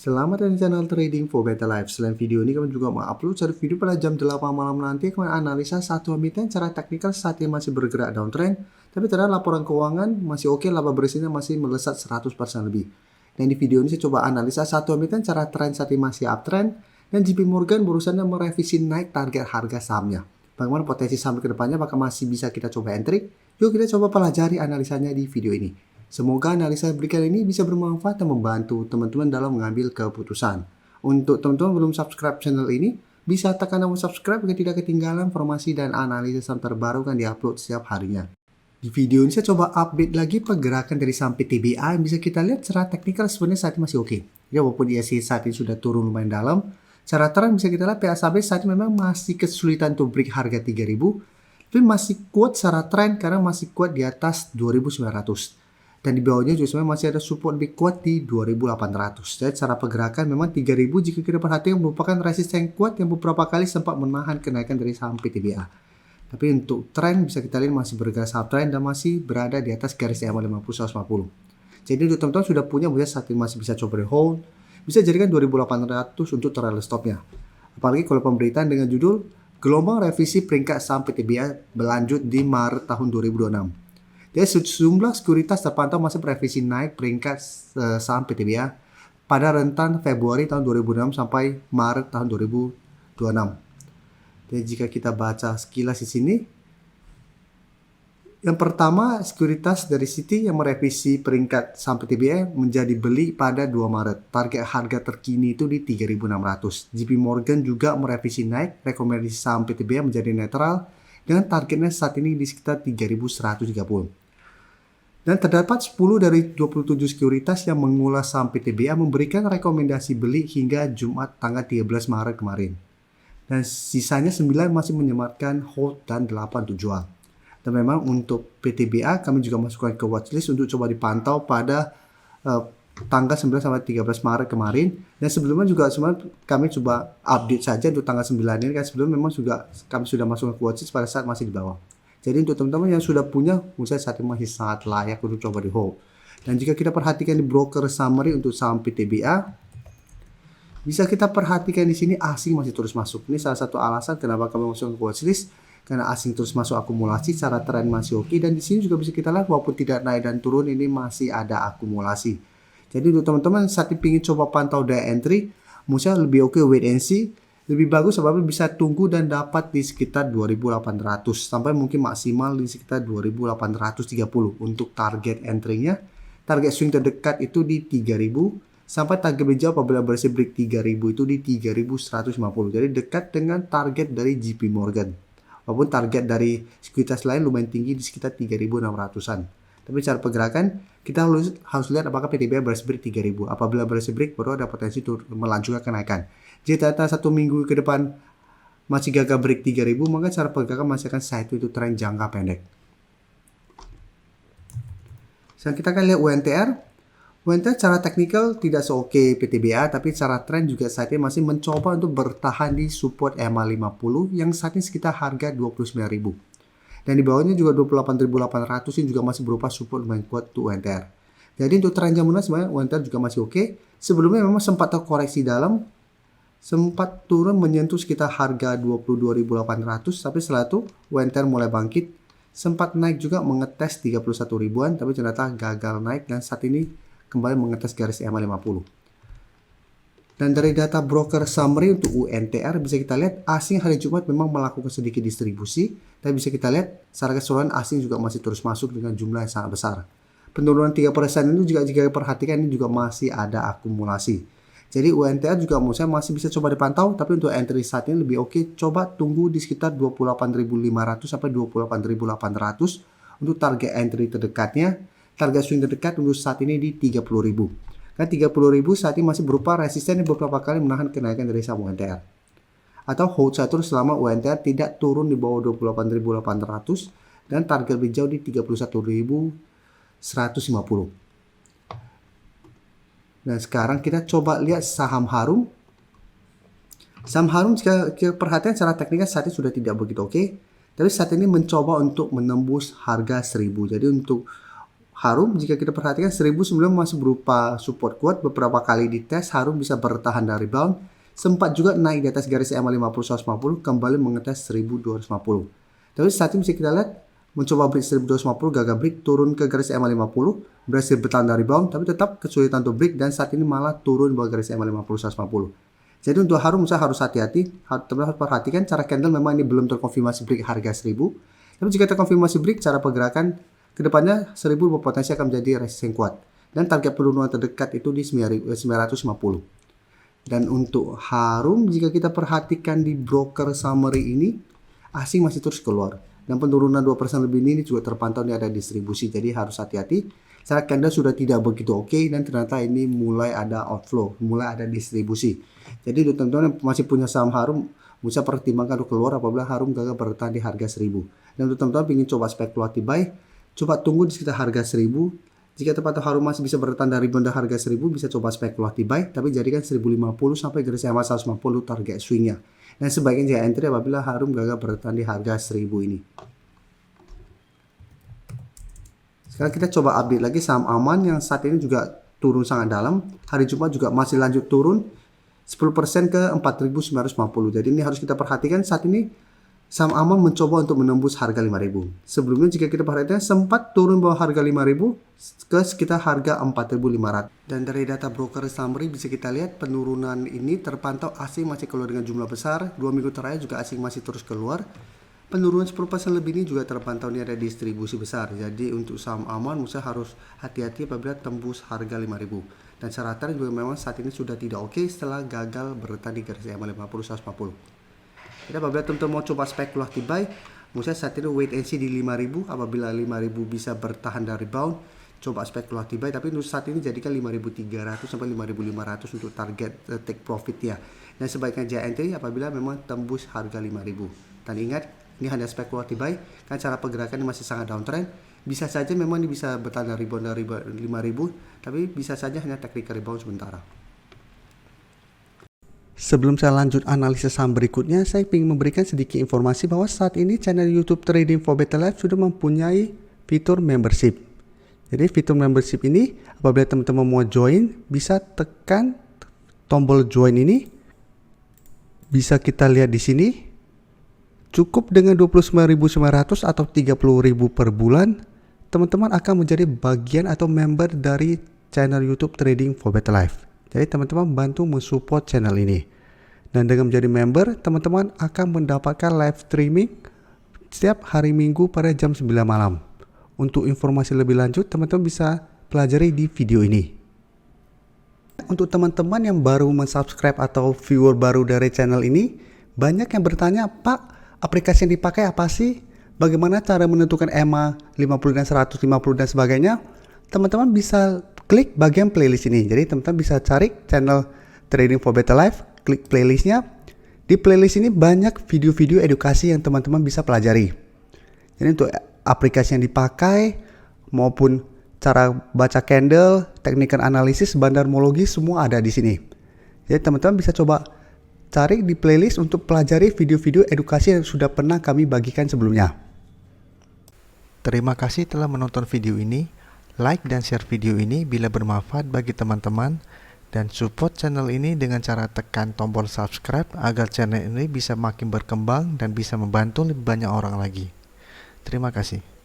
Selamat datang di channel Trading for Better Life. Selain video ini, kami juga mengupload satu video pada jam 8 malam nanti. Kami analisa satu emiten secara teknikal saat ini masih bergerak downtrend. Tapi ternyata laporan keuangan masih oke, laba bersihnya masih melesat 100% lebih. Dan di video ini saya coba analisa satu emiten secara tren saat ini masih uptrend. Dan JP Morgan berusaha merevisi naik target harga sahamnya. Bagaimana potensi saham ke depannya, apakah masih bisa kita coba entry? Yuk kita coba pelajari analisanya di video ini. Semoga analisa berikan ini bisa bermanfaat dan membantu teman-teman dalam mengambil keputusan. Untuk teman-teman belum subscribe channel ini, bisa tekan tombol subscribe agar tidak ketinggalan informasi dan analisa saham terbaru yang diupload setiap harinya. Di video ini saya coba update lagi pergerakan dari saham PTBA yang bisa kita lihat secara teknikal sebenarnya saat ini masih oke. Ya, walaupun ISG saat ini sudah turun lumayan dalam, secara tren bisa kita lihat PASAB saat ini memang masih kesulitan untuk break harga 3000, tapi masih kuat secara tren karena masih kuat di atas 2900. Dan di bawahnya juga sebenarnya masih ada support lebih kuat di 2800. Jadi secara pergerakan memang 3000 jika kita perhatikan merupakan resisten kuat yang beberapa kali sempat menahan kenaikan dari saham PTBA. Tapi untuk tren bisa kita lihat masih bergerak uptrend dan masih berada di atas garis EMA 50-150. Jadi untuk teman-teman sudah punya, mungkin saat ini masih bisa coba di hold, bisa jadikan 2800 untuk trail stopnya. Apalagi kalau pemberitaan dengan judul gelombang revisi peringkat saham PTBA berlanjut di Maret tahun 2026. Jadi sejumlah sekuritas terpantau masih berevisi naik peringkat saham PTBA pada rentan Februari tahun 2006 sampai Maret tahun 2026. Jadi jika kita baca sekilas di sini, yang pertama sekuritas dari Citi yang merevisi peringkat saham PTBA menjadi beli pada 2 Maret. Target harga terkini itu di 3.600. JP Morgan juga merevisi naik rekomendasi saham PTBA menjadi netral dengan targetnya saat ini di sekitar 3.130. Dan terdapat 10 dari 27 sekuritas yang mengulas saham PTBA memberikan rekomendasi beli hingga Jumat tanggal 13 Maret kemarin. Dan sisanya 9 masih menyematkan hold dan 8 untuk jual. Dan memang untuk PTBA kami juga masukkan ke watchlist untuk coba dipantau pada tanggal 9 sampai 13 Maret kemarin. Dan sebelumnya juga sebenarnya kami coba update saja untuk tanggal 9 ini, kan sebelumnya memang juga kami sudah masuk ke watchlist pada saat masih di bawah. Jadi untuk teman-teman yang sudah punya, menurut saya saat ini masih sangat layak untuk coba di hold. Dan jika kita perhatikan di broker summary untuk saham PTBA, bisa kita perhatikan di sini asing masih terus masuk. Ini salah satu alasan kenapa kami masuk ke watchlist, karena asing terus masuk akumulasi, secara tren masih oke. Dan di sini juga bisa kita lihat walaupun tidak naik dan turun, ini masih ada akumulasi. Jadi untuk teman-teman saat ini ingin coba pantau daya entry, menurut saya lebih oke wait and see. Lebih bagus sebabnya bisa tunggu dan dapat di sekitar 2800 sampai mungkin maksimal di sekitar 2830 untuk target entry-nya. Target swing terdekat itu di 3000 sampai target berjauh apabila berhasil break 3000 itu di 3150. Jadi dekat dengan target dari JP Morgan. Walaupun target dari sekuritas lain lumayan tinggi di sekitar 3600-an. Tapi cara pergerakan kita harus lihat apakah PTBA berhasil break 3000. Apabila berhasil break baru ada potensi melanjutkan kenaikan. Jika ternyata 1 minggu ke depan masih gagal break 3000, maka cara pergerakan masih akan side itu tren jangka pendek. Sekarang kita akan lihat UNTR. UNTR secara teknikal tidak seoke PTBA, tapi secara tren juga saat ini masih mencoba untuk bertahan di support EMA 50 yang saat ini sekitar harga 29.000. Dan di bawahnya juga 28.800 ini juga masih berupa support lumayan kuat untuk UNTR. Jadi untuk tren jam sebenarnya UNTR juga masih oke. Sebelumnya memang sempat terkoreksi dalam, sempat turun menyentuh sekitar harga 22.800, tapi setelah itu UNTR mulai bangkit, sempat naik juga mengetes 31 ribuan, tapi ternyata gagal naik dan saat ini kembali mengetes garis EMA 50. Dan dari data broker summary untuk UNTR bisa kita lihat asing hari Jumat memang melakukan sedikit distribusi, tapi bisa kita lihat secara keseluruhan asing juga masih terus masuk dengan jumlah yang sangat besar. Penurunan 3% itu juga jika perhatikan ini juga masih ada akumulasi. Jadi UNTR juga menurut saya masih bisa coba dipantau, tapi untuk entry saat ini lebih oke. Coba tunggu di sekitar 28.500 sampai 28.800 untuk target entry terdekatnya. Target swing terdekat untuk saat ini di 30.000. Karena 30.000 saat ini masih berupa resisten yang beberapa kali menahan kenaikan dari saham UNTR. Atau hold satu selama UNTR tidak turun di bawah 28.800 dan target lebih jauh di 31.150. Nah sekarang kita coba lihat saham Harum. Saham Harum jika perhatian secara teknikal saat ini sudah tidak begitu oke. Tapi saat ini mencoba untuk menembus harga 1000. Jadi untuk Harum, jika kita perhatikan 1000 sebelumnya masih berupa support kuat, beberapa kali dites Harum bisa bertahan dari rebound, sempat juga naik di atas garis EMA 50-150, kembali mengetes 1250. Tapi saat ini bisa kita lihat mencoba break 1250, gagal break, turun ke garis EMA 50, berhasil bertahan dari rebound, tapi tetap kesulitan untuk break dan saat ini malah turun bawah garis EMA 50-150. Jadi untuk Harum saya harus hati-hati, teman-teman harus perhatikan cara candle memang ini belum terkonfirmasi break harga 1000. Tapi jika terkonfirmasi break, cara pergerakan kedepannya 1000 berpotensi akan menjadi resisten kuat. Dan target penurunan terdekat itu di 950. Dan untuk Harum, jika kita perhatikan di broker summary ini, asing masih terus keluar. Dan penurunan 2% lebih ini juga terpantau ini ada distribusi. Jadi harus hati-hati. Cara candle sudah tidak begitu oke dan ternyata ini mulai ada outflow, mulai ada distribusi. Jadi untuk teman-teman yang masih punya saham Harum, bisa pertimbangkan untuk keluar apabila Harum gagal bertahan di harga 1000. Dan untuk teman-teman ingin coba spekulatif buy, coba tunggu di sekitar harga 1000. Jika terpantau Harum masih bisa bertahan dari benda harga 1000, bisa coba spekulatif buy, tapi jadikan 1050 sampai garis EMA 150 target swingnya. Dan sebaiknya jangan entry apabila Harum gagal bertahan di harga 1000 ini. Sekarang kita coba update lagi saham aman yang saat ini juga turun sangat dalam. Hari Jumat juga masih lanjut turun 10% ke 4950. Jadi ini harus kita perhatikan saat ini saham aman mencoba untuk menembus harga 5000. Sebelumnya jika kita perhatikan sempat turun bawah harga 5000 ke sekitar harga 4500. Dan dari data broker summary bisa kita lihat penurunan ini terpantau asing masih keluar dengan jumlah besar. 2 minggu terakhir juga asing masih terus keluar. Penurunan 10% lebih ini juga terpantau ini ada distribusi besar. Jadi untuk saham aman Musa harus hati-hati apabila tembus harga 5000. Dan syaratan juga memang saat ini sudah tidak oke setelah gagal bertahan di garis EMA 50-150. Jadi apabila teman-teman mau coba spekulatif buy, Musa saat ini wait and see di 5000. Apabila 5000 bisa bertahan dari rebound, coba spekulatif buy. Tapi untuk saat ini jadikan 5300 sampai 5500 untuk target take profitnya. Dan sebaiknya jangan entry apabila memang tembus harga 5000. Dan ingat, ini hanya spekulatif buy, kan cara pergerakan ini masih sangat downtrend. Bisa saja memang ini bisa bertahan dari rebound dari 5000, tapi bisa saja hanya technical rebound sementara. Sebelum saya lanjut analisis saham berikutnya, saya ingin memberikan sedikit informasi bahwa saat ini channel YouTube Trading for Better Life sudah mempunyai fitur membership. Jadi fitur membership ini apabila teman-teman mau join, bisa tekan tombol join ini. Bisa kita lihat di sini. Cukup dengan 29.900 atau 30.000 per bulan, teman-teman akan menjadi bagian atau member dari channel YouTube Trading for Better Life. Jadi teman-teman bantu mensupport channel ini. Dan dengan menjadi member, teman-teman akan mendapatkan live streaming setiap hari Minggu pada jam 9 malam. Untuk informasi lebih lanjut, teman-teman bisa pelajari di video ini. Untuk teman-teman yang baru mensubscribe atau viewer baru dari channel ini, banyak yang bertanya, Pak, aplikasi yang dipakai apa sih? Bagaimana cara menentukan EMA 50 dan 150 dan sebagainya? Teman-teman bisa klik bagian playlist ini. Jadi teman-teman bisa cari channel Trading for Better Life, klik playlistnya. Di playlist ini banyak video-video edukasi yang teman-teman bisa pelajari. Jadi untuk aplikasi yang dipakai maupun cara baca candle, technical analysis, bandarmologi semua ada di sini. Jadi teman-teman bisa coba cari di playlist untuk pelajari video-video edukasi yang sudah pernah kami bagikan sebelumnya. Terima kasih telah menonton video ini. Like dan share video ini bila bermanfaat bagi teman-teman. Dan support channel ini dengan cara tekan tombol subscribe agar channel ini bisa makin berkembang dan bisa membantu lebih banyak orang lagi. Terima kasih.